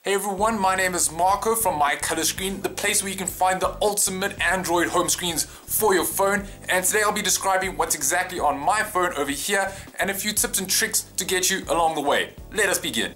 Hey everyone, my name is Marco from MyColorScreen, the place where you can find the ultimate Android home screens for your phone. And today I'll be describing what's exactly on my phone over here and a few tips and tricks to get you along the way. Let us begin.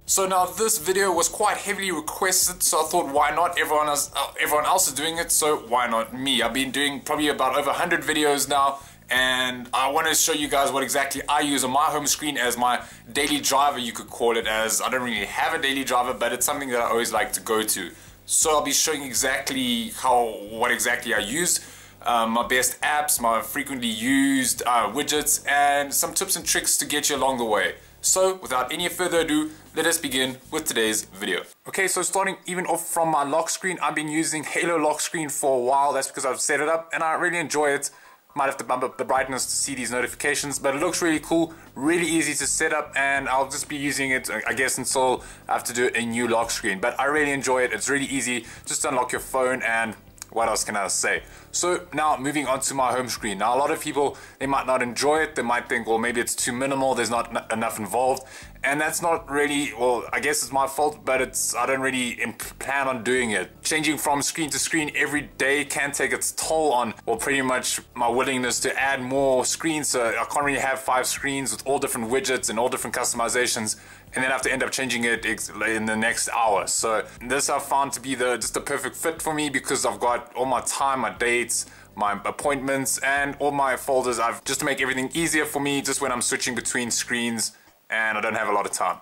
So now this video was quite heavily requested, so I thought why not? Everyone else is doing it, so why not me? I've been doing probably about over 100 videos now, and I want to show you guys what exactly I use on my home screen as my daily driver, you could call it, as I don't really have a daily driver, but it's something that I always like to go to. So I'll be showing exactly what exactly I use, my best apps, my frequently used widgets, and some tips and tricks to get you along the way. So without any further ado, let us begin with today's video. Okay, so starting even off from my lock screen, I've been using Halo lock screen for a while. That's because I've set it up and I really enjoy it. Might have to bump up the brightness to see these notifications, but it looks really cool, really easy to set up, and I'll just be using it, I guess, until I have to do a new lock screen. But I really enjoy it. It's really easy. Just unlock your phone, and what else can I say? So now moving on to my home screen. Now a lot of people, they might not enjoy it. They might think, well, maybe it's too minimal, there's not enough involved. And that's not really, well, I guess it's my fault, but I don't really plan on doing it. Changing from screen to screen every day can take its toll on, well, pretty much my willingness to add more screens. So I can't really have 5 screens with all different widgets and all different customizations, and then I have to end up changing it in the next hour. So this I found to be just the perfect fit for me, because I've got all my time, my dates, my appointments, and all my folders. Just to make everything easier for me, just when I'm switching between screens and I don't have a lot of time.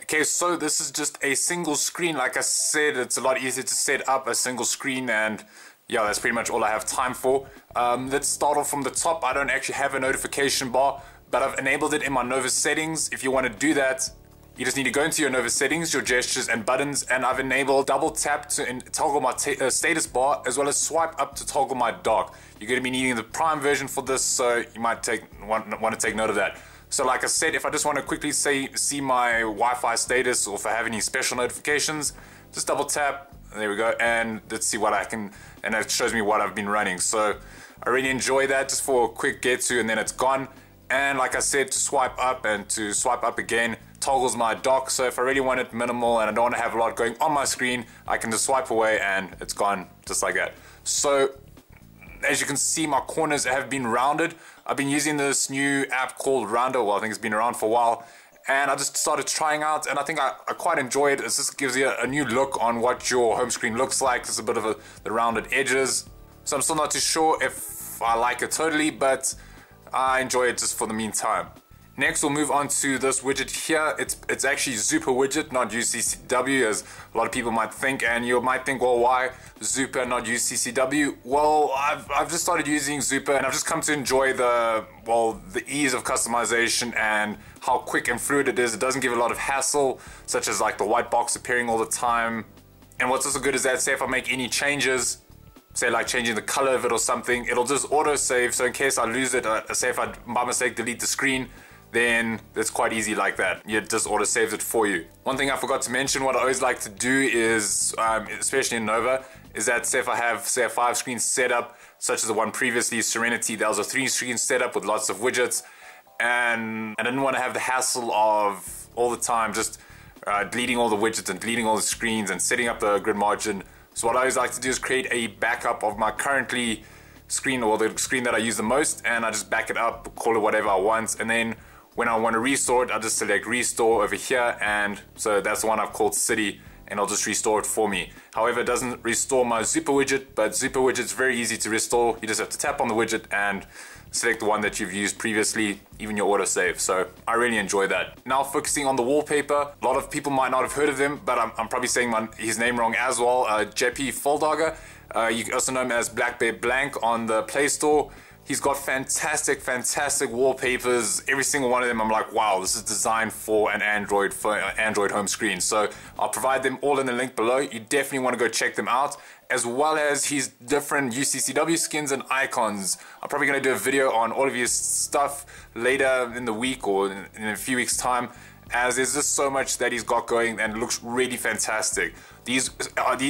Okay, so this is just a single screen. Like I said, it's a lot easier to set up a single screen, and yeah, that's pretty much all I have time for. Let's start off from the top. I don't actually have a notification bar, but I've enabled it in my Nova settings. If you want to do that, you just need to go into your Nova settings, your gestures and buttons, and I've enabled double tap to toggle my status bar, as well as swipe up to toggle my dock. You're going to be needing the Prime version for this, so you might want to take note of that. So like I said, if I just want to quickly see my Wi-Fi status, or if I have any special notifications, just double tap, there we go, and let's see what I can, and it shows me what I've been running. So I really enjoy that, just for a quick get to, and then it's gone. And like I said, to swipe up and to swipe up again toggles my dock. So if I really want it minimal and I don't want to have a lot going on my screen, I can just swipe away and it's gone, just like that. So as you can see, my corners have been rounded. I've been using this new app called Rounder. Well, I think it's been around for a while, and I just started trying out, and I think I quite enjoy it. It just gives you a new look on what your home screen looks like. It's a bit of the rounded edges. So I'm still not too sure if I like it totally, but I enjoy it just for the meantime. Next, we'll move on to this widget here. It's actually Super widget, not UCCW, as a lot of people might think. And you might think, well, why Super, not UCCW? Well, I've just started using Super, and I've just come to enjoy the ease of customization and how quick and fluid it is. It doesn't give a lot of hassle, such as like the white box appearing all the time. And what's also good is that, say if I make any changes, say like changing the color of it or something, it'll just auto save. So in case I lose it, say if I by mistake delete the screen, then it's quite easy like that. It just auto saves it for you. One thing I forgot to mention, what I always like to do is, especially in Nova, is that say if I have a 5 screen setup, such as the one previously, Serenity, that was a 3 screen setup with lots of widgets, and I didn't want to have the hassle of all the time just deleting all the widgets and deleting all the screens and setting up the grid margin. So what I always like to do is create a backup of my currently screen, or the screen that I use the most, and I just back it up, call it whatever I want, and then when I want to restore it, I just select restore over here, and so that's the one I've called City, and I'll just restore it for me. However, it doesn't restore my Super widget, but Super widget's very easy to restore. You just have to tap on the widget and select the one that you've used previously, even your autosave. So I really enjoy that. Now focusing on the wallpaper, a lot of people might not have heard of him, but I'm probably saying his name wrong as well. JP Foldager, you also know him as Black Bear Blank on the Play Store. He's got fantastic wallpapers. Every single one of them, I'm like, wow, this is designed for an Android home screen. So I'll provide them all in the link below. You definitely want to go check them out, as well as his different UCCW skins and icons. I'm probably going to do a video on all of his stuff later in the week or in a few weeks' time, as there's just so much that he's got going and it looks really fantastic. These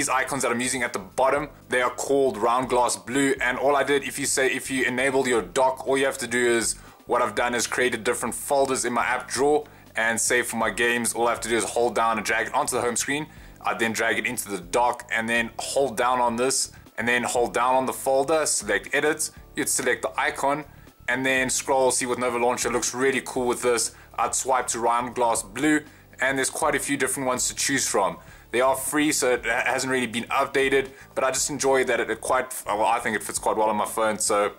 icons that I'm using at the bottom, they are called round glass blue, and all I did, if you enable your dock, all you have to do is what I've done is created different folders in my app drawer, and say for my games, all I have to do is hold down and drag it onto the home screen. I then drag it into the dock and then hold down on this and then hold down on the folder, select edit, you'd select the icon and then scroll, see with Nova Launcher looks really cool with this. I'd swipe to round glass blue and there's quite a few different ones to choose from. They are free, so it hasn't really been updated, but I just enjoy that I think it fits quite well on my phone, so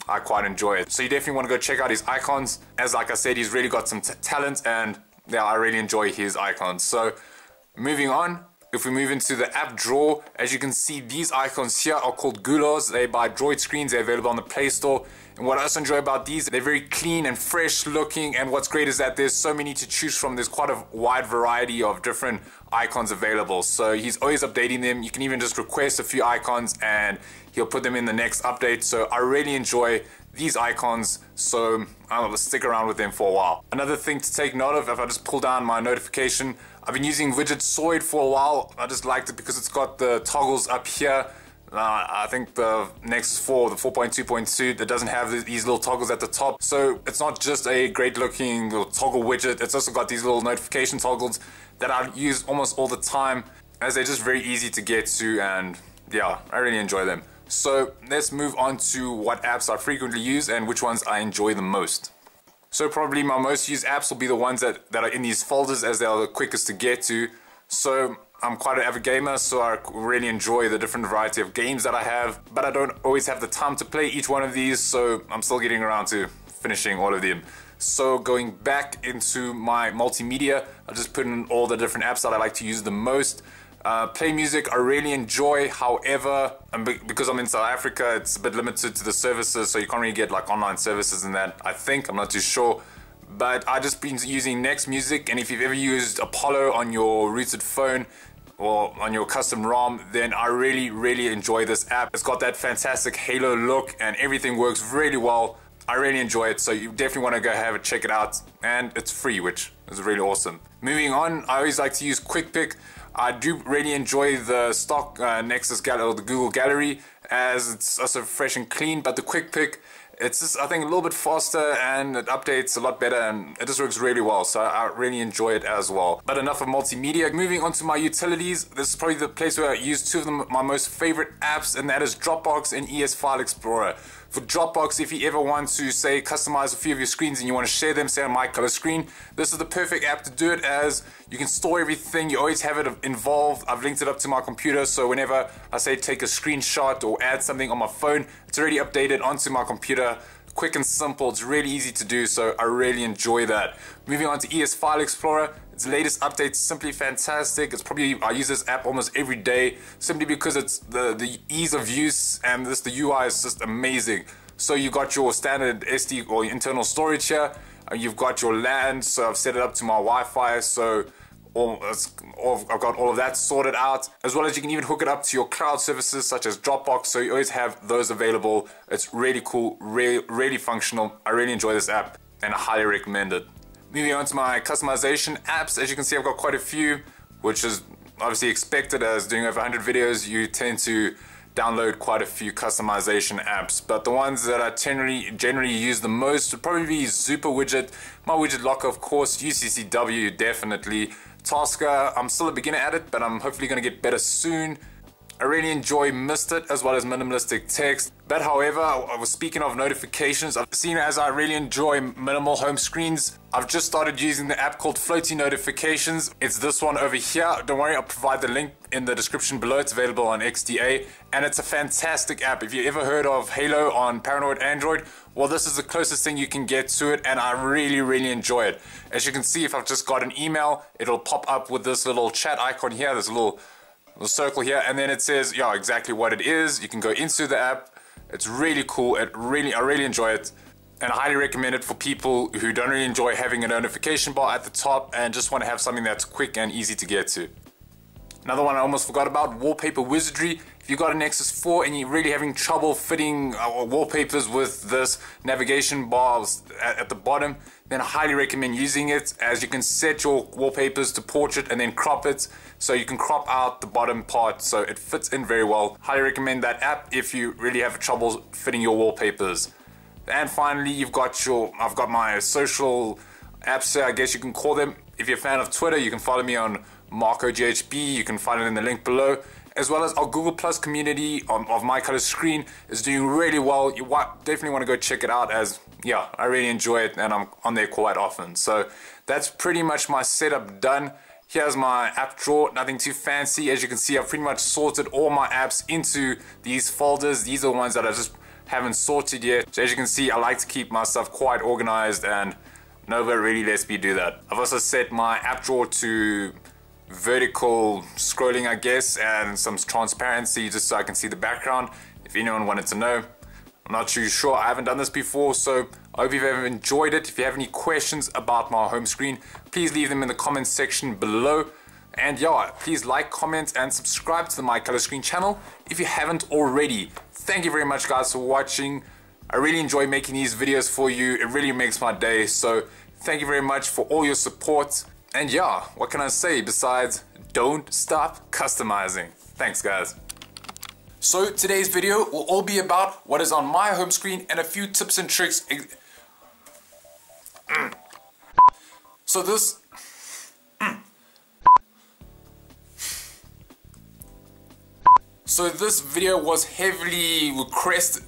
I quite enjoy it. So you definitely want to go check out his icons. As like I said, he's really got some talent, and yeah, I really enjoy his icons. So moving on, if we move into the app drawer, as you can see, these icons here are called Goulards. They're by Droid Screens. They're available on the Play Store. And what I also enjoy about these, they're very clean and fresh looking. And what's great is that there's so many to choose from. There's quite a wide variety of different icons available. So he's always updating them. You can even just request a few icons and he'll put them in the next update. So I really enjoy these icons, so I'll stick around with them for a while. Another thing to take note of, if I just pull down my notification, I've been using Widget Soid for a while. I just liked it because it's got the toggles up here. I think the Nexus 4, the 4.2.2, that doesn't have these little toggles at the top. So it's not just a great looking little toggle widget, it's also got these little notification toggles that I use almost all the time, as they're just very easy to get to, and yeah, I really enjoy them. So let's move on to what apps I frequently use and which ones I enjoy the most. So probably my most used apps will be the ones that are in these folders, as they are the quickest to get to. So I'm quite an avid gamer, so I really enjoy the different variety of games that I have, but I don't always have the time to play each one of these, so I'm still getting around to finishing all of them. So going back into my multimedia, I just put in all the different apps that I like to use the most. Play music I really enjoy, however, because I'm in South Africa, it's a bit limited to the services, so you can't really get like online services and that, I think, I'm not too sure. But I just been using Next Music, and if you've ever used Apollo on your rooted phone or on your custom ROM, then I really enjoy this app. It's got that fantastic Halo look and everything works really well. I really enjoy it, so you definitely want to go have a check it out, and it's free, which is really awesome. Moving on, I always like to use QuickPick. I do really enjoy the stock Nexus Gallery, or the Google Gallery, as it's also fresh and clean, but the QuickPick, it's just, I think, a little bit faster and it updates a lot better and it just works really well, so I really enjoy it as well. But enough of multimedia. Moving on to my utilities, this is probably the place where I use two of my most favorite apps, and that is Dropbox and ES File Explorer. For Dropbox, if you ever want to, say, customize a few of your screens and you want to share them, say on MyColorScreen, this is the perfect app to do it, as you can store everything, you always have it involved. I've linked it up to my computer, so whenever I say take a screenshot or add something on my phone, it's already updated onto my computer. Quick and simple, it's really easy to do, so I really enjoy that. Moving on to ES File Explorer, its latest update is simply fantastic. It's probably, I use this app almost every day, simply because it's the ease of use, and the UI is just amazing. So you got your standard SD or internal storage here, you've got your LAN, so I've set it up to my Wi-Fi, so I've got all of that sorted out, as well as you can even hook it up to your cloud services such as Dropbox, so you always have those available. It's really cool, really functional. I really enjoy this app and I highly recommend it. Moving on to my customization apps, as you can see, I've got quite a few, which is obviously expected, as doing over 100 videos you tend to download quite a few customization apps, but the ones that I generally use the most would probably be Super Widget, my widget locker, of course, UCCW definitely, Tasker, I'm still a beginner at it, but I'm hopefully going to get better soon. I really enjoy Misted as well as minimalistic text. But however, I was speaking of notifications, I've seen, as I really enjoy minimal home screens, I've just started using the app called Floaty Notifications. It's this one over here. Don't worry, I'll provide the link in the description below. It's available on XDA, and it's a fantastic app. If you ever heard of Halo on Paranoid Android, well, this is the closest thing you can get to it, and I really enjoy it. As you can see, if I've just got an email, it'll pop up with this little chat icon here, this little circle here, and then it says, yeah, exactly what it is. You can go into the app. It's really cool. I really enjoy it, and I highly recommend it for people who don't really enjoy having a notification bar at the top and just want to have something that's quick and easy to get to. Another one I almost forgot about, Wallpaper Wizardry. If you've got a Nexus 4 and you're really having trouble fitting wallpapers with this navigation bar at the bottom, then I highly recommend using it, as you can set your wallpapers to portrait and then crop it, so you can crop out the bottom part so it fits in very well. Highly recommend that app if you really have trouble fitting your wallpapers. And finally, I've got my social apps here, I guess you can call them. If you're a fan of Twitter, you can follow me on MyColorScreen. You can find it in the link below. As well as our Google Plus community of MyColorScreen is doing really well. You definitely want to go check it out, as yeah, I really enjoy it and I'm on there quite often. So that's pretty much my setup done. Here's my app drawer, nothing too fancy. As you can see, I've pretty much sorted all my apps into these folders. These are the ones that I just haven't sorted yet. So as you can see, I like to keep my stuff quite organized, and Nova really lets me do that. I've also set my app drawer to vertical scrolling, I guess, and some transparency just so I can see the background if anyone wanted to know. I'm not too sure, I haven't done this before, so I hope you've ever enjoyed it. If you have any questions about my home screen, please leave them in the comments section below. And yeah, please like, comment, and subscribe to the MyColorScreen channel if you haven't already. Thank you very much, guys, for watching. I really enjoy making these videos for you. It really makes my day. So thank you very much for all your support. And yeah, what can I say besides don't stop customizing. Thanks, guys. So today's video will all be about what is on my home screen and a few tips and tricks. So this video was heavily requested.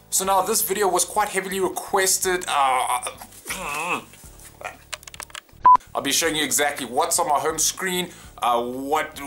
So now this video was quite heavily requested. I'll be showing you exactly what's on my home screen, what